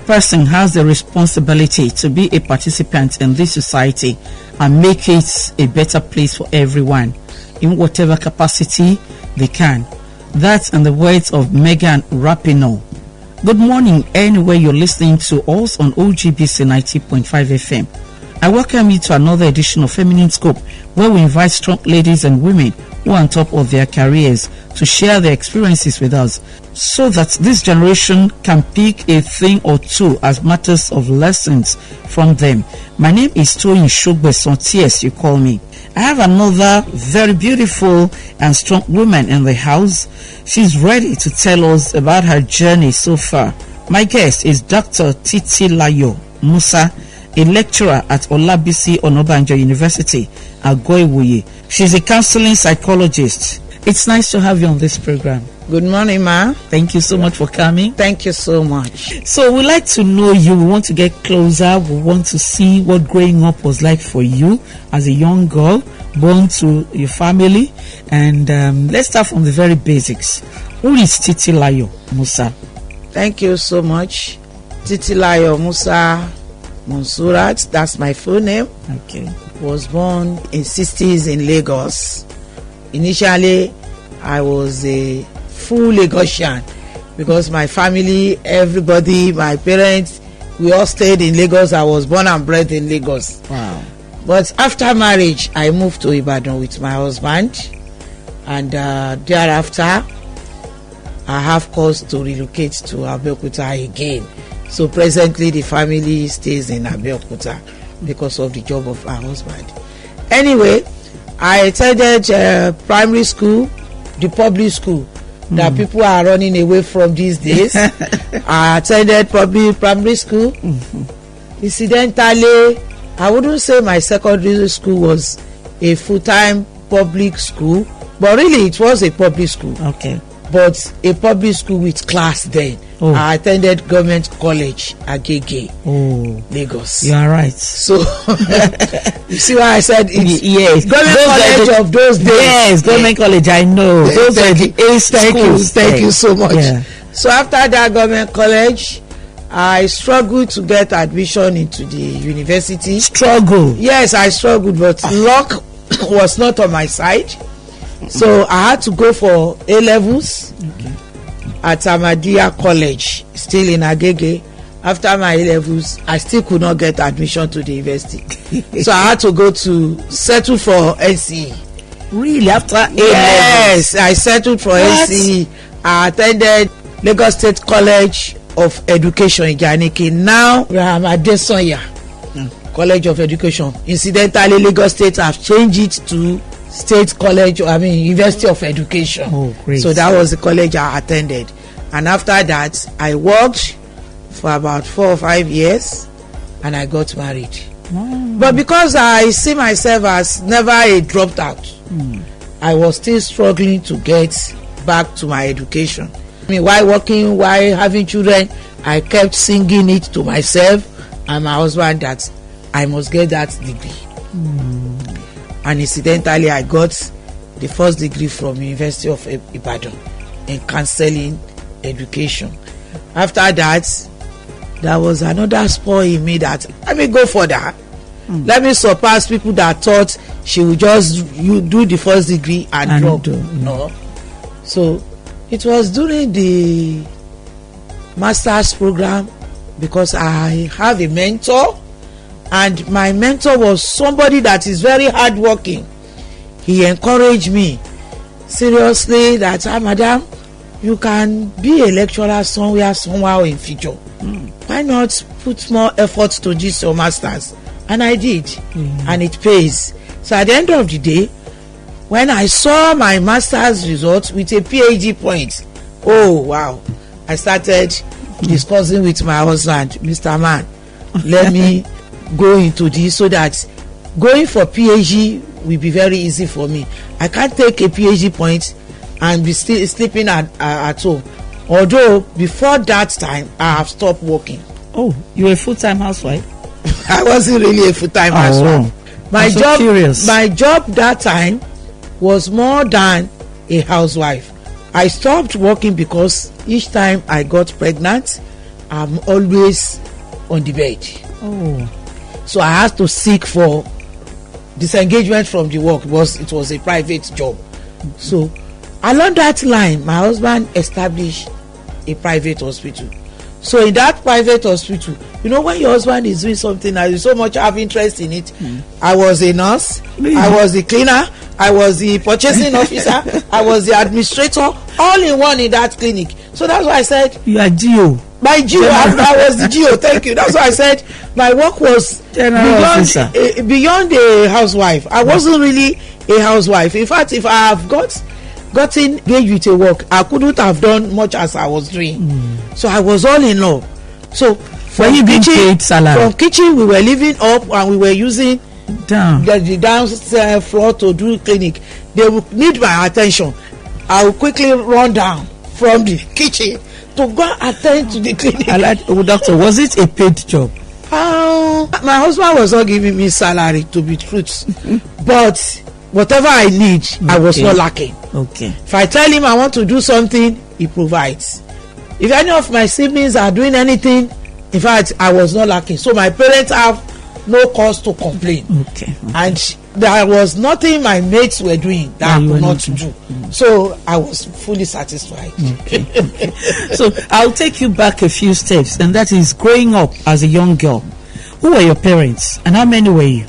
person has the responsibility to be a participant in this society and make it a better place for everyone in whatever capacity they can. That's in the words of Megan Rapinoe. Good morning, anywhere you're listening to us on OGBC 90.5 FM. I welcome you to another edition of Feminine Scope, where we invite strong ladies and women who are on top of their careers to share their experiences with us, so that this generation can pick a thing or two as matters of lessons from them. My name is Toyin Sogbesan, TS you call me. I have another very beautiful and strong woman in the house. She's ready to tell us about her journey so far. My guest is Dr. Titilayo Musa, a lecturer at Olabisi Onabanjo University, Agoiwoye. She's a counseling psychologist. It's nice to have you on this program. Good morning, ma. Thank you so much for coming. Thank you so much. So we'd like to know you. We want to get closer. We want to see what growing up was like for you as a young girl, born to your family. And let's start from the very basics. Who is Titilayo Musa? Thank you so much. Titilayo Musa Monsurat, that's my full name. Okay. Was born in 60s in Lagos. Initially, I was a full Lagosian because my family, everybody, my parents, we all stayed in Lagos. I was born and bred in Lagos. Wow. But after marriage, I moved to Ibadan with my husband, and thereafter, I have cause to relocate to Abeokuta again. So presently, the family stays in Abeokuta because of the job of our husband. Anyway, I attended primary school, the public school that people are running away from these days. I attended primary school. Incidentally, I wouldn't say my secondary school was a full-time public school, but really it was a public school. Okay. But a public school with class then. Oh. I attended government college Agege, Lagos. You are right. So you see why I said it's yes. Government college of those days. Yes, government college. I know. Those are the A schools. Thank you so much. Yeah. So after that government college, I struggled to get admission into the university. Struggle. Yes, I struggled, but luck was not on my side. So I had to go for A levels at Ahmadiyya College, still in Agege. After my A levels, I still could not get admission to the university. So I had to go to settle for NCE. Really? After A levels? Yes, I settled for NCE. I attended Lagos State College of Education in Janike. Now I'm at Desonya College of Education. Incidentally, Lagos State have changed it to State College, University of Education. Oh, great. So that was the college I attended. And after that, I worked for about 4 or 5 years and I got married. But because I see myself as never a dropped out, I was still struggling to get back to my education. While working, while having children, I kept singing it to myself and my husband that I must get that degree. And incidentally, I got the first degree from University of Ibadan in counseling education. After that, there was another spur in me that let me go further. Let me surpass people that thought she would just do the first degree and drop. No. So it was during the master's program because I have a mentor. And my mentor was somebody that is very hardworking. He encouraged me seriously that, madam, you can be a lecturer somehow in future. Why not put more effort to this your masters? And I did, and it pays. So at the end of the day, when I saw my master's results with a PhD point, oh wow, I started discussing with my husband, Mr. Man, let me go into this so that going for PhD will be very easy for me. I can't take a PhD point and be still sleeping at home. Although before that time I have stopped working. Oh, you were a full-time housewife? I wasn't really a full-time housewife. My job that time was more than a housewife. I stopped working because each time I got pregnant, I'm always on the bed. Oh. So I had to seek for disengagement from the work because it was a private job. So along that line, my husband established a private hospital. So in that private hospital, you know, when your husband is doing something and you so much have interest in it, I was a nurse, I was the cleaner, I was the purchasing officer, I was the administrator, all in one in that clinic. So that's why I said, you are GO. My GO, I was the GO. Thank you. That's why I said my work was beyond a housewife. I wasn't really a housewife. In fact, if I have gotten engaged with a work, I couldn't have done much as I was doing. So I was all in love. So from kitchen we were living up and we were using the downstairs floor to do clinic. They would need my attention. I will quickly run down from the kitchen to go attend to the clinic. Doctor, was it a paid job? My husband was not giving me salary, to be truth. But whatever I need, I was not lacking. Okay. If I tell him I want to do something, he provides. If any of my siblings are doing anything, in fact, I was not lacking. So my parents have no cause to complain. Okay. And there was nothing my mates were doing that I could not do. So I was fully satisfied. Okay. So I'll take you back a few steps, and that is growing up as a young girl. Who were your parents and how many were you?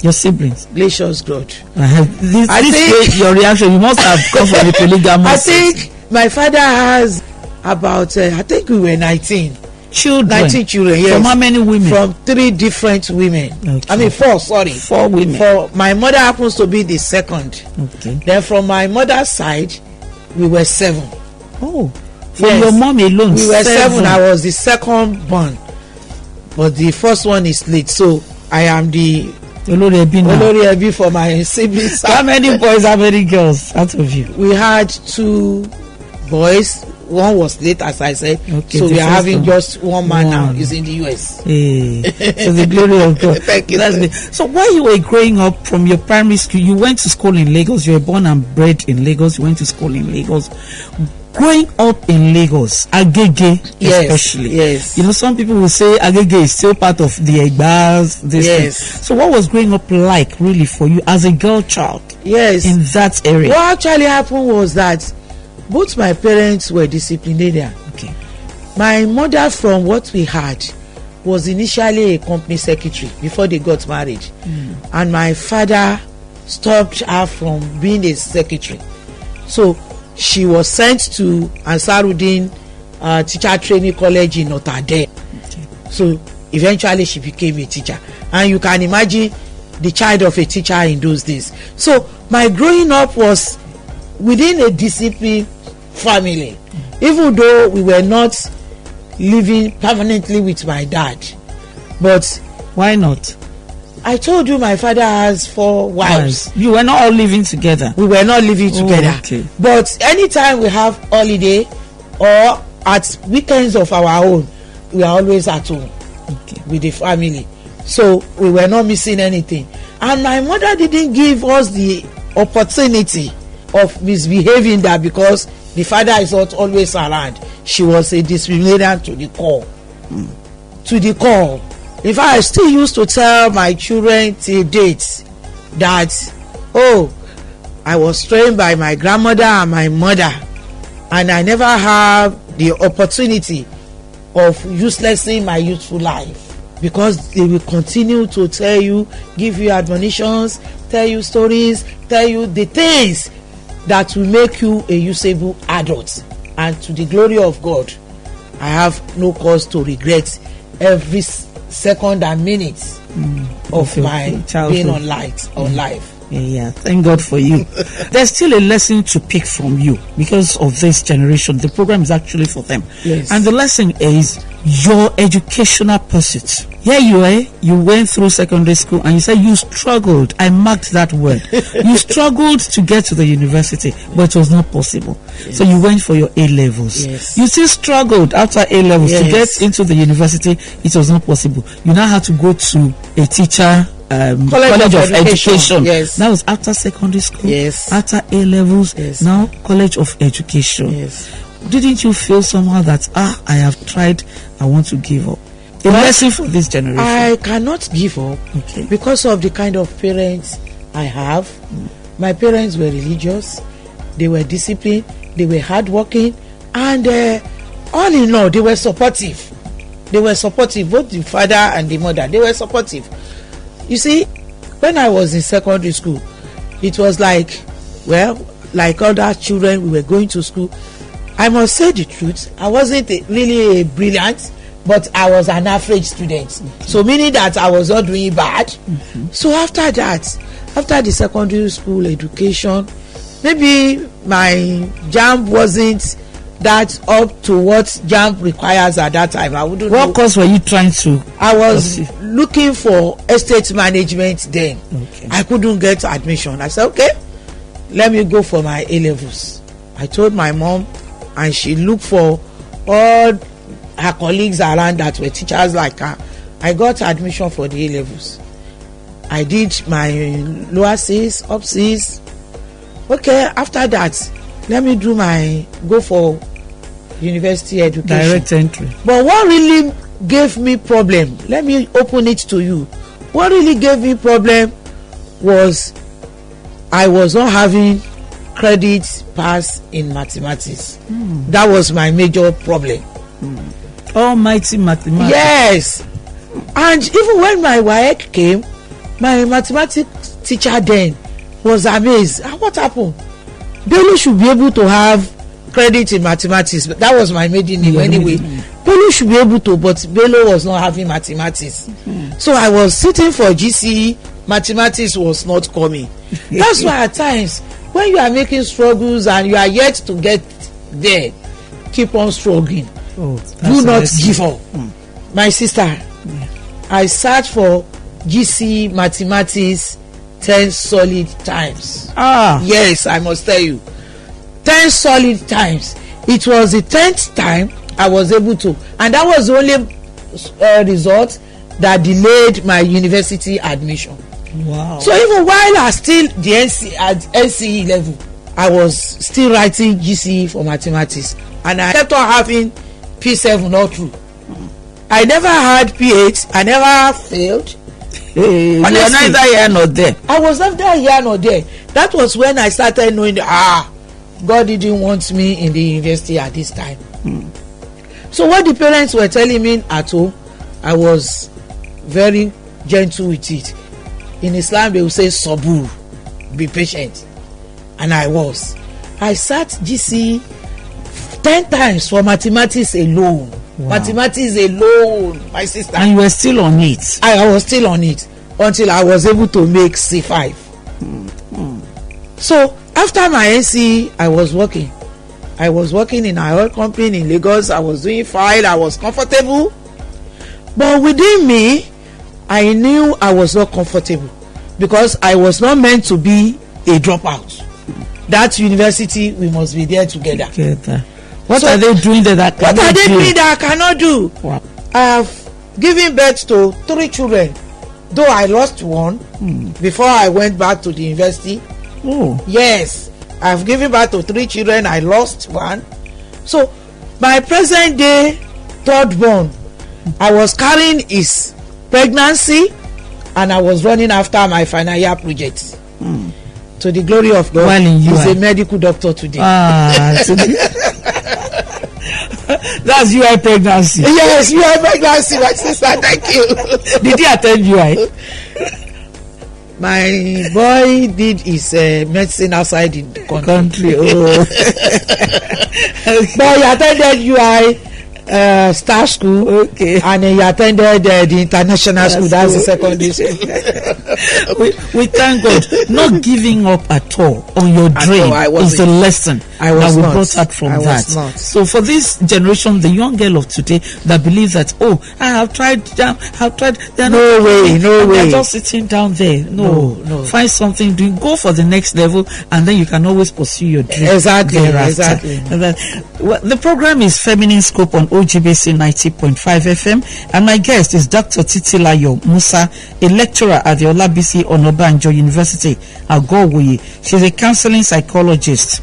Your siblings? Gracious God. This your reaction, you must have come from a polygamous. I think my father has about, I think we were 19 children, yes. From how many women? From 3 different women. Okay. I mean 4, sorry. 4 women. For my mother happens to be the second. Okay. Then from my mother's side, we were 7. Oh. From your mom alone, we were 7. I was the second born. But the first one is late. So I am the Olori Ebi for my siblings. How many boys, how many girls out of you? We had 2 boys. One was late, as I said. Okay, so we are having just one man now. He's in the US. Hey, to the glory of God. Thank you. So while you were growing up from your primary school, you went to school in Lagos. You were born and bred in Lagos. You went to school in Lagos. Growing up in Lagos, Agege especially. Yes. You know, some people will say Agege is still part of the Egbas. Yes. So what was growing up like really for you as a girl child? Yes. In that area. What actually happened was that both my parents were disciplinarian. Okay. My mother, from what we had, was initially a company secretary before they got married. And my father stopped her from being a secretary. So she was sent to Ansarudin Teacher Training College in Notre Dame. Okay. So eventually she became a teacher. And you can imagine the child of a teacher in those days. So my growing up was within a disciplined family, even though we were not living permanently with my dad. But why not? I told you my father has 4 wives. You were not all living together. We were not living together. Okay. But anytime we have holiday or at weekends of our own, we are always at home with the family. So we were not missing anything. And my mother didn't give us the opportunity of misbehaving that because the father is not always around. She was a disciplinarian to the core. To the core. In fact, I still used to tell my children till date that, I was trained by my grandmother and my mother, and I never have the opportunity of uselessing my youthful life, because they will continue to tell you, give you admonitions, tell you stories, tell you the things that will make you a usable adult. And to the glory of God, I have no cause to regret every second and minute of my being on life. Yeah, thank God for you. There's still a lesson to pick from you because of this generation. The program is actually for them. Yes. And the lesson is your educational pursuit. Here you are, you went through secondary school and you said you struggled. I marked that word. You struggled to get to the university, but it was not possible. Yes. So you went for your A-levels. Yes. You still struggled after A-levels to get into the university. It was not possible. You now had to go to a teacher college of education. Yes. That was after secondary school. Yes. After A-levels. Yes. Now college of education. Yes. didn't you feel somehow that I have tried, I want to give up? A lesson for this generation. I cannot give up because of the kind of parents I have. My parents were religious, they were disciplined, they were hardworking, and all in all, they were supportive. They were supportive, both the father and the mother. They were supportive. You see, when I was in secondary school, it was like, well, like other children, we were going to school. I must say the truth, I wasn't really a brilliant, but I was an average student. So meaning that I was not doing bad. So after that, after the secondary school education, maybe my JAMB wasn't that up to what JAMB requires at that time. I wouldn't know. What course were you trying to? I was looking for estate management then. I couldn't get admission. I said, okay, let me go for my A-levels. I told my mom, and she looked for all her colleagues around that were teachers like her. I got admission for the A-levels. I did my lower C's, up C's. Okay, after that, let me go for university education. Direct entry. But what really gave me problem, let me open it to you. What really gave me problem was I was not having credit pass in mathematics. That was my major problem. Almighty mathematics. Yes. And even when my WAEC came, my mathematics teacher then was amazed. What happened? Bello should be able to have credit in mathematics. That was my maiden name anyway. Bello should be able to, but Bello was not having mathematics. So I was sitting for GCE, mathematics was not coming. That's why at times, when you are making struggles and you are yet to get there, keep on struggling. Do not give up. My sister, I sat for GCE mathematics 10 solid times. Yes, I must tell you, 10 solid times. It was the 10th time I was able to, and that was the only result that delayed my university admission. Wow. So even while I still at NCE level, I was still writing GCE for mathematics, and I kept on having P7 all through. I never had P8. I never failed. You were neither here nor there. I was neither here nor there. That was when I started knowing that God didn't want me in the university at this time. So what the parents were telling me at home, I was very gentle with it. In Islam, they will say sabur, be patient, and I was. I sat GC 10 times for mathematics alone. Wow. Mathematics alone, my sister. And you were still on it. I was still on it until I was able to make C5. So after my NCE, I was working. I was working in an oil company in Lagos. I was doing fine. I was comfortable. But within me, I knew I was not comfortable because I was not meant to be a dropout. That university, we must be there together. What are they doing that what are they doing that I cannot do? Wow. I have given birth to 3 children, though I lost one before I went back to the university. Yes, I've given birth to 3 children. I lost one. So my present day third born, I was carrying his pregnancy, and I was running after my final year project. To the glory of God, he's a medical doctor today. That's UI pregnancy. Yes, UI pregnancy, my sister. Thank you. Did he attend UI? My boy did his medicine outside the country. But he attended UI Star School, and he attended the international school. That's the secondary school. we thank God. Not giving up at all on your dream is the lesson that we brought out from that. So for this generation, the young girl of today that believes that I have tried, no way, they're just sitting down there. No. Find something doing. Go for the next level, and then you can always pursue your dream. Exactly. The program is Feminine Scope on OGBC 90.5 FM, and my guest is Dr. Titilayo Musa, a lecturer at the Olabisi Onabanjo University, Agogoye. She's a counseling psychologist.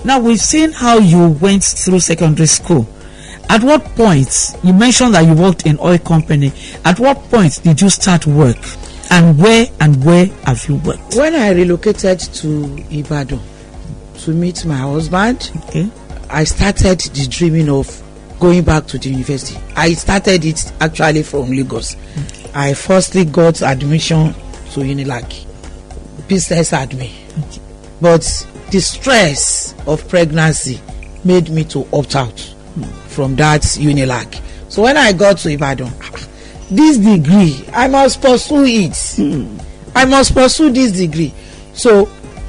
Now we've seen how you went through secondary school. At what point, you mentioned that you worked in oil company. At what point did you start work? And where have you worked? When I relocated to Ibadan to meet my husband, Okay. I started the dreaming of going back to the university. I started it actually from Lagos. Okay. I firstly got admission to Unilag, business admin. Okay. But the stress of pregnancy made me to opt out from that Unilag. So when I got to Ibadan, this degree, I must pursue it. I must pursue this degree. So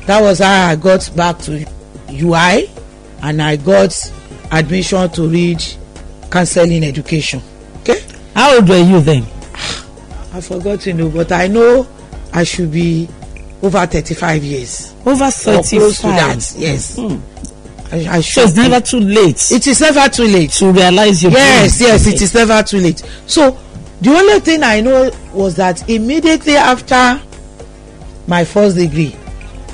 that was how I got back to UI, and I got admission to read counseling education. Okay. How old were you then? I forgot to know, but I know I should be over 35 years. Over 35. Or close to that, yes. I So it's never too late. It is never too late to realize your yes dream. yes it is never too late. So the only thing I know was that immediately after my first degree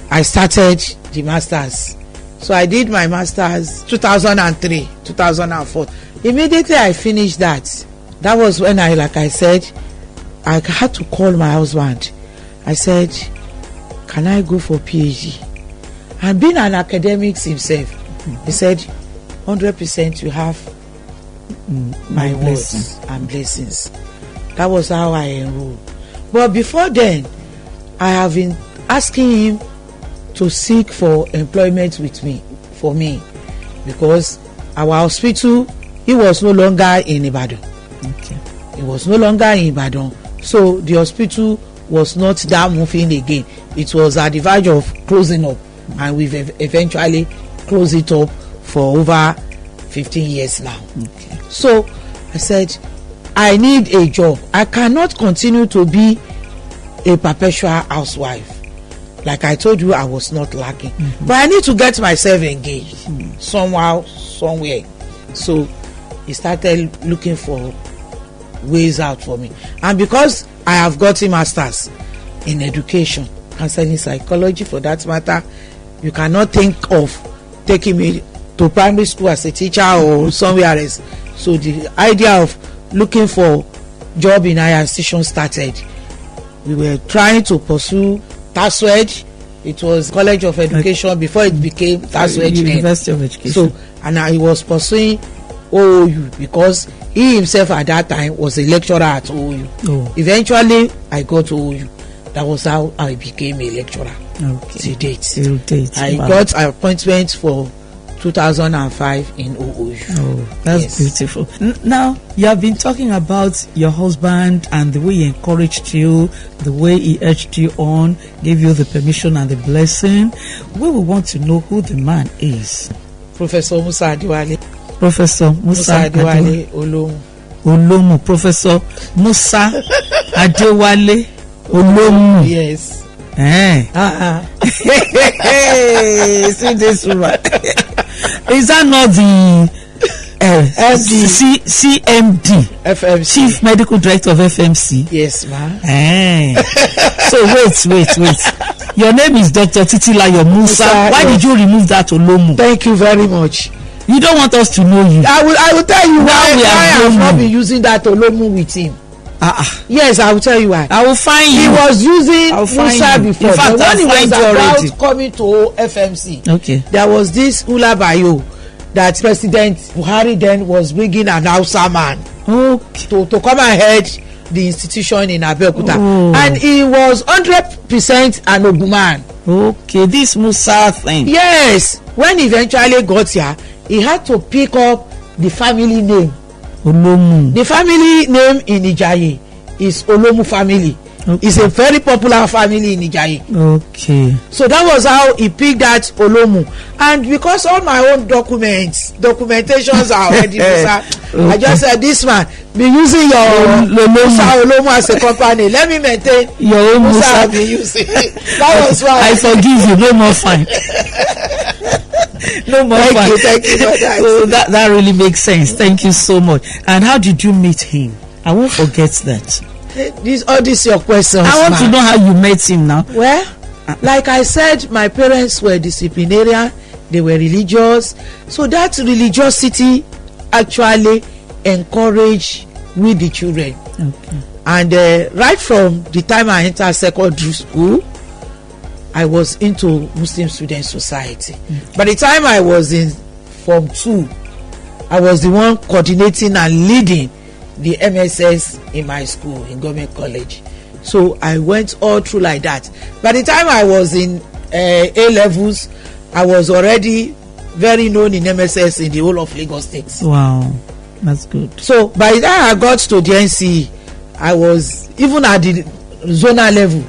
I started the masters. So I did my masters 2003 2004. Immediately I finished that was when I, like I said, I had to call my husband. I said, can I go for PhD? And being an academic himself, he said 100% you have my words and blessings. That was how I enrolled. But before then, I have been asking him to seek for employment with me, for me, because our hospital, he was no longer in Ibadan. Okay. He was no longer in Ibadan, so the hospital was not that moving again. It was at the verge of closing up, and we've eventually closed it up for over 15 years now. Okay. So I said, I need a job. I cannot continue to be a perpetual housewife. Like I told you, I was not lacking. But I need to get myself engaged somehow, somewhere. So he started looking for ways out for me. And because I have gotten masters in education, counseling psychology for that matter, you cannot think of taking me to primary school as a teacher or somewhere else. So the idea of looking for job in higher institution started. We were trying to pursue TASWED. It was College of Education before it became TASWED. University of Education. So, and I was pursuing OOU because he himself at that time was a lecturer at OOU. Oh. Eventually, I got to OOU. That was how I became a lecturer. Okay. Till date. Till date. I Wow. got an appointment for 2005 in OOU. Oh, that's Yes. beautiful. Now, you have been talking about your husband and the way he encouraged you, the way he urged you on, gave you the permission and the blessing. We will want to know who the man is. Professor Musa Adewale. Professor Musa Adewale Olomu. Olomu. Professor Musa Adewale Olomu. Yes. Eh. See this woman. Is that not the CMD, FMC. Chief Medical Director of FMC? Yes, ma'am. So wait. Your name is Dr. Titilayo Musa. Why did you remove that Olomu? Thank you very much. You don't want us to know you. I will tell you why I have not Olomu. been using that Olomu with him. Yes, I will tell you why. I will find you. He was using Musa before. In fact, but when he was already. about coming to FMC, Okay. there was this Ulabayo that President Buhari then was bringing an Hausa man Okay. to come and head the institution in Abeokuta. Oh. And he was 100% an Ogun man. Okay, this Musa thing. Yes, when he eventually got here, he had to pick up the family name. Olomu. The family name in Ijaye is Olomu family. Okay. It's a very popular family in Ijaye. Okay. So that was how he picked that Olomu. And because all my own documentations are already Musa, I just said, this man be using your Musa Olomu as a company. Let me maintain Your own Musa Musa. be using. That was why. I forgive you. No more fine. No more fine. Thank you for that. So that really makes sense. Thank you so much. And how did you meet him? I won't forget that. All these your questions. I want to know how you met him now. Well, like I said, my parents were disciplinarian they were religious. So that religiosity actually encouraged with the children. Okay. And right from the time I entered secondary school, I was into Muslim Student Society. By the time I was in Form 2, I was the one coordinating and leading the MSS in my school, in government college. So I went all through like that. By the time I was in A levels, I was already very known in MSS in the whole of Lagos State. Wow, that's good. So by the time I got to the NCE, I was even at the zonal level,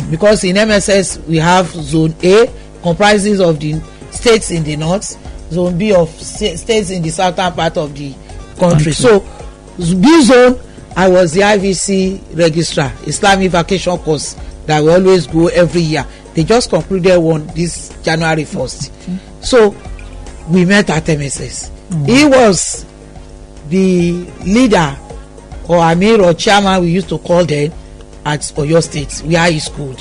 because in MSS we have Zone A, comprises of the states in the north, Zone B of states in the southern part of the country. So B zone, I was the IVC registrar, Islamic vacation course that we always go every year. They just concluded one this January 1st. So we met at MSS. He was the leader or Amir or chairman, we used to call them, at Oyo State, where he schooled.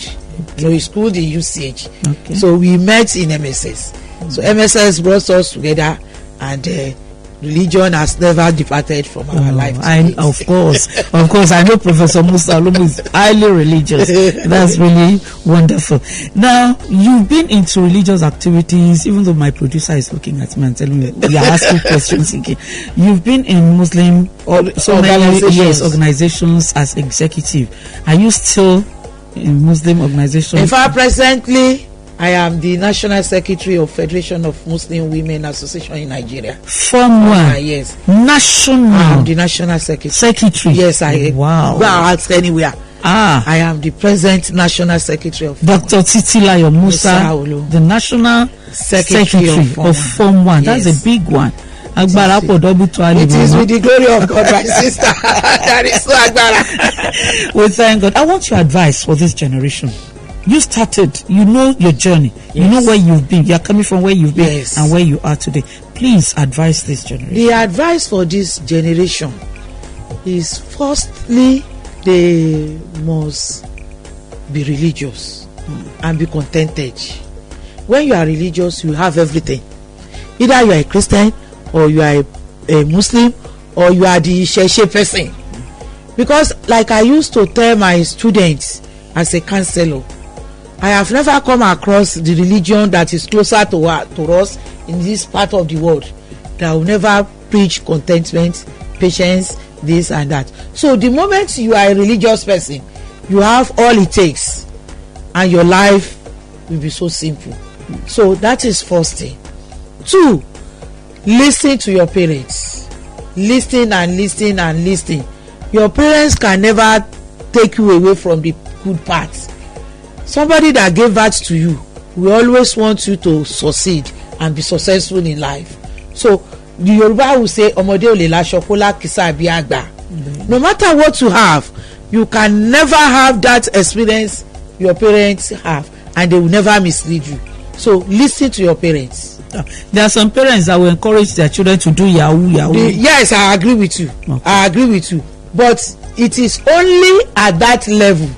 You know, he schooled in UCH. Okay. So we met in MSS. So MSS brought us together, and religion has never departed from our life. Of course, I know Professor Musa Olumu is highly religious. That's really wonderful. Now, you've been into religious activities, even though my producer is looking at me and telling me we are asking questions again. You've been in Muslim organizations as executive. Are you still in Muslim organizations? In fact, presently, I am the National Secretary of Federation of Muslim Women Association in Nigeria. Form 1? Yes. National? I am the National Secretary. Secretary? Yes, I wow. Go out anywhere. I am the present National Secretary of Dr. Titilayo Musa, the National Secretary of Form 1. Yes. That's a big one. It is with the glory of God, my sister. That is so agbara. We thank God. I want your advice for this generation. You started, you know your journey, you know where you've been, you're coming from where you've been and where you are today. Please advise this generation. The advice for this generation is, firstly, they must be religious and be contented. When you are religious, you have everything. Either you are a Christian, or you are a Muslim, or you are the Sheshe person. Because like I used to tell my students as a counselor, I have never come across the religion that is closer to us in this part of the world that will never preach contentment, patience, this and that. So the moment you are a religious person, you have all it takes, and your life will be so simple. So that is first thing. 2, listen to your parents. Listen and listen and listen. Your parents can never take you away from the good parts. Somebody that gave birth to you will always want you to succeed and be successful in life. So the Yoruba will say, "Ọmọdé ò lè láṣọ kó lákìsà bí àgbà." No matter what you have, you can never have that experience your parents have, and they will never mislead you. So listen to your parents. There are some parents that will encourage their children to do yahoo. Yes, I agree with you. Okay. I agree with you. But it is only at that level.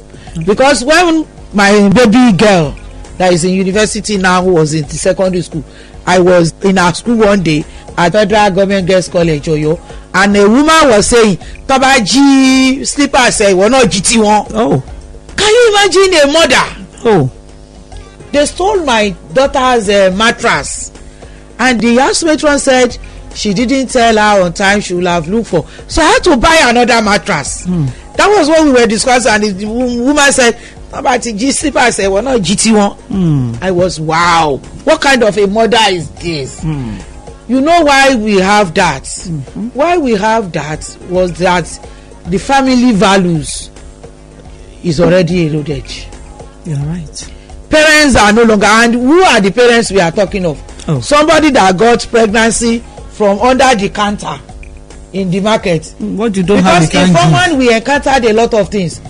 Because when my baby girl that is in university now was in the secondary school, I was in our school one day at Federal Government Girls College Oyo, and a woman was saying, "Toba ji slippers say we not GT one." Oh, can you imagine a mother? Oh, they stole my daughter's mattress, and the house matron said she didn't tell her on time. She will have looked for, so I had to buy another mattress. That was what we were discussing, and the woman said, "About the G slipper," I said, "We're not GT one." I was, wow, what kind of a mother is this? You know why we have that? Why we have that was that the family values is already eroded. You're right. Parents are no longer, and who are the parents we are talking of? Oh. Somebody that got pregnancy from under the counter in the market. What you don't because have, because in Foreman we encountered a lot of things.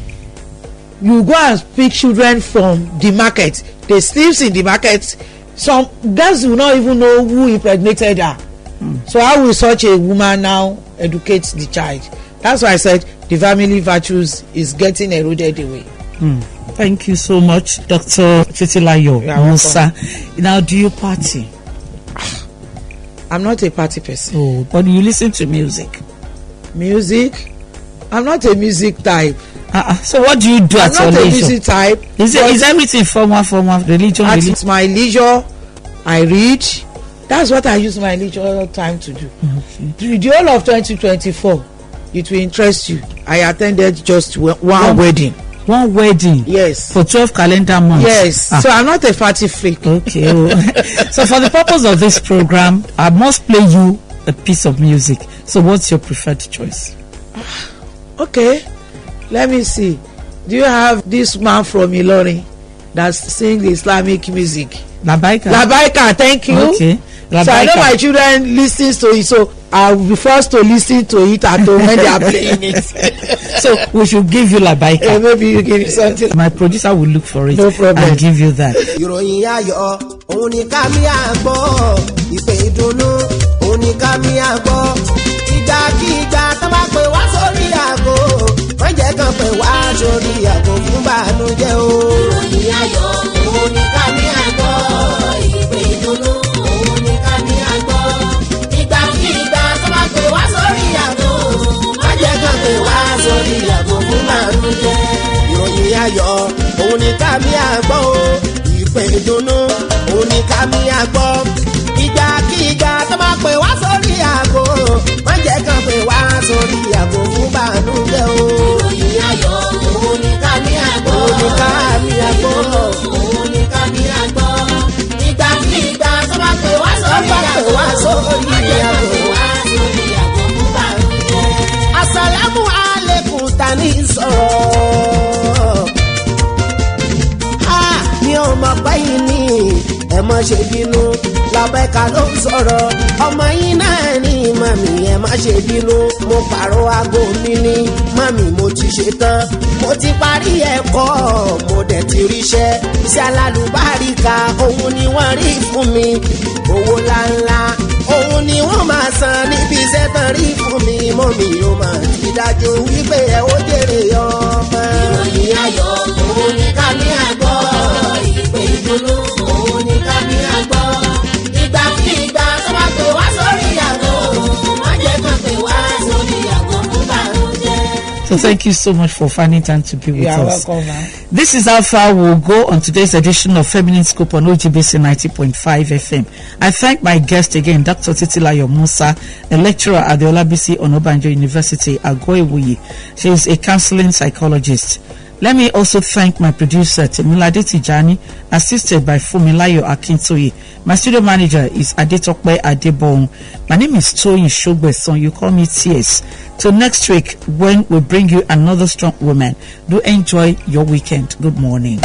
You go and pick children from the market, they sleep in the market. Some girls will not even know who impregnated her. So how will such a woman now educate the child? That's why I said the family virtues is getting eroded away. Thank you so much, Dr. Titilayo Musa. Now, do you party? I'm not a party person. Oh, but you listen to music. Music? I'm not a music type. So what do you do at your leisure? I'm not a music type. Is everything formal, religion? At my leisure, I read. That's what I use my leisure time to do. Okay. The whole of 2024, it will interest you. I attended just one wedding. One wedding? Yes. For 12 calendar months? Yes. So I'm not a party freak. Okay. So for the purpose of this program, I must play you a piece of music. So what's your preferred choice? Okay. Let me see. Do you have this man from Ilorin that sings Islamic music? Labaika, thank you. Okay. Labaika. So I know my children listen to it, so I will be forced to listen to it at home when they are playing it. So we should give you Labaika. Maybe you give me something. My producer will look for it. No problem. And give you that. wọ́n jẹ́ kan pé wá sórí àgọ́ fún bànújẹ́ o. ìròyìn ayọ̀ òun ni ká ní àgbọ̀ ìpè ìdùnnú òun ni ká ní àgbọ̀ ìgbàkígbà tó bá pè wá sórí àgọ́ wọ́n jẹ́ kan pé wá sórí àgọ́ fún bànújẹ́. ìròyìn ayọ̀ òun ni ká ní àgbọ̀ ìpè ìdùnnú òun ni ká ní àgbọ̀ ìgbàkígbà tó bá pè wá sórí àgọ́ wọ́n jẹ́ kan pé wá sórí àgọ́ fún bànújẹ́ o. ìròyìn ayọ̀ òun ni ká ní àgbọ̀ òun ni ká ní àgbọ̀ òun ni ká ní àgbọ̀ ìgbàkígbà tó bá pè wá sórí àgọ́ wọ́n jẹ́ kan pé wá sórí àgọ́ fún bànújẹ́. Assalamu alaikum tani sọ̀rọ̀ mi ò mọ̀ pé yìí ni ẹ má ṣe bínú Làbẹ́ka ló ń sọ̀rọ̀ ọmọ yín náà ní màmí ẹ má ṣe bínú mo pààrọ̀ aago mi ní màmí mo ti ṣe tán mo ti parí ẹ̀kọ́ mo dẹ̀ ti ríṣẹ́ iṣẹ́ alálùbáríkà òun ni wọ́n rí fún mi owó ńláńlá òun ni wọ́n máa san níbi iṣẹ́ tán rí fún mi mọ́ mi ò máa ti dájú wípé ẹ ó jèrè ọmọ. ìròyìn ayọ̀ òun ni ká ní àgbọ̀ ìpè ìdùnnú òun ni ká ní àgbọ̀ ìgbàkígbà tó bá pè wá sórí àgọ́ wọ́n jẹ́ kan pè wá sórí àgọ́ fún bànújẹ́. So thank you so much for finding time to be with us. Welcome, man. This is how far we'll go on today's edition of Feminine Scope on OGBC 90.5 FM. I thank my guest again, Dr. Titilayo Musa, a lecturer at the Olabisi Onabanjo University, Agoiwuyi. She is a counseling psychologist. Let me also thank my producer, Temilade Tijani, assisted by Fumilayo Akintoye. My studio manager is Adetokbe Adebong. My name is Toyin Sogbesan. You call me TS. Till next week, when we bring you another strong woman. Do enjoy your weekend. Good morning.